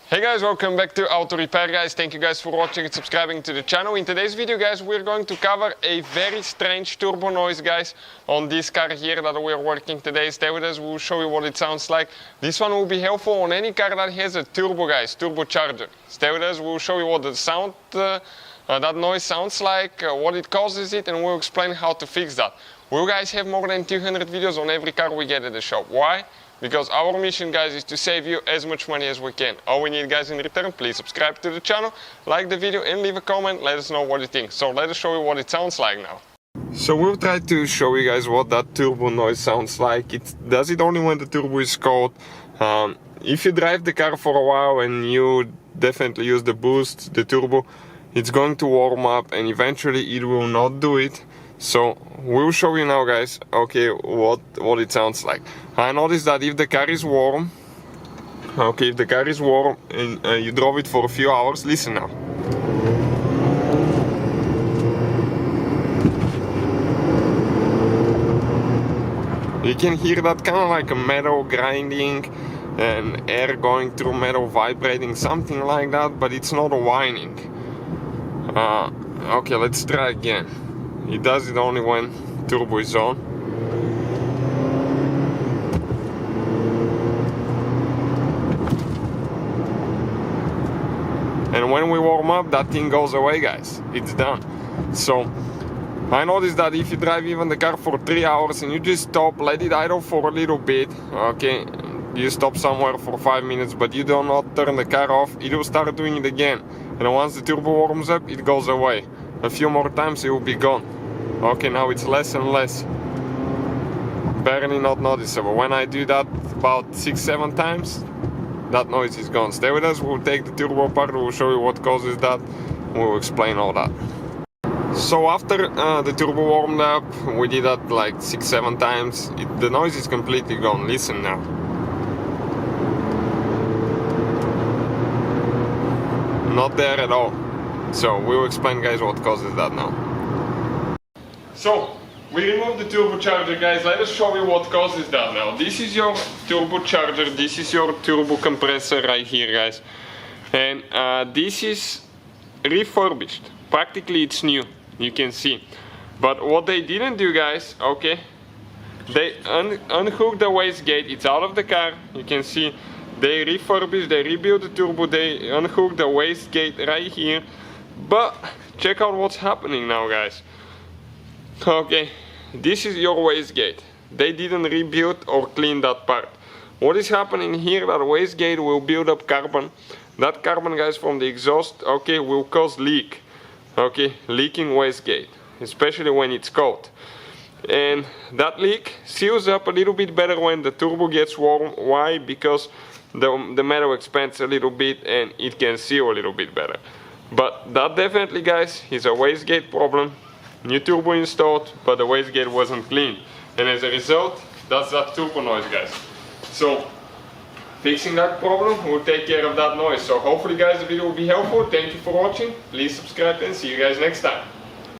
Hey guys, welcome back to Auto Repair guys. Thank you guys for watching and subscribing to the channel. In today's video guys, we're going to cover a very strange turbo noise guys on this car here that we're working today. Stay with us, we'll show you what it sounds like. This one will be helpful on any car that has a turbo guys, turbocharger. Stay with us, we'll show you what the sound, that noise sounds like, what it causes it, and we'll explain how to fix that. We'll guys have more than 200 videos on every car we get at the shop. Why? Because our mission guys is to save you as much money as we can. All we need guys in return, please subscribe to the channel, like the video and leave a comment, let us know what you think. So let us show you what it sounds like now. So we'll try to show you guys what that turbo noise sounds like. It does it only when the turbo is cold. If you drive the car for a while and you definitely use the boost, the turbo, it's going to warm up and eventually it will not do it. So we'll show you now guys, okay, what it sounds like. I noticed that if the car is warm, okay, if the car is warm and you drove it for a few hours, listen now. You can hear that kind of like a metal grinding and air going through metal vibrating, something like that, but it's not a whining. Okay, let's try again. It does it only when turbo is on. And when we warm up, that thing goes away guys. It's done. So I noticed that if you drive even the car for 3 hours and you just stop, let it idle for a little bit, okay, you stop somewhere for 5 minutes but you do not turn the car off, it will start doing it again. And once the turbo warms up, it goes away. A few more times it will be gone. Okay, now it's less and less. Barely not noticeable. When I do that about 6-7 times, that noise is gone. Stay with us, we'll take the turbo apart, we'll show you what causes that, we'll explain all that. So after the turbo warmed up, we did that like 6-7 times, the noise is completely gone. Listen now. Not there at all. So we'll explain guys what causes that now. So we removed the turbocharger guys, let us show you what causes that now. This is your turbocharger, this is your turbo compressor right here guys. And this is refurbished, practically it's new, you can see. But what they didn't do guys, okay, they unhooked the wastegate, it's out of the car, you can see. They refurbished, they rebuilt the turbo, they unhooked the wastegate right here. But check out what's happening now guys. Okay, this is your wastegate. They didn't rebuild or clean that part. What is happening here, that wastegate will build up carbon. That carbon guys from the exhaust, okay, will cause leak. Okay, leaking wastegate, especially when it's cold. And that leak seals up a little bit better when the turbo gets warm. Why? Because the metal expands a little bit and it can seal a little bit better. But that definitely guys is a wastegate problem. New turbo installed, but the wastegate wasn't clean. And as a result, that's that turbo noise guys. So fixing that problem will take care of that noise. So hopefully guys the video will be helpful. Thank you for watching. Please subscribe and see you guys next time.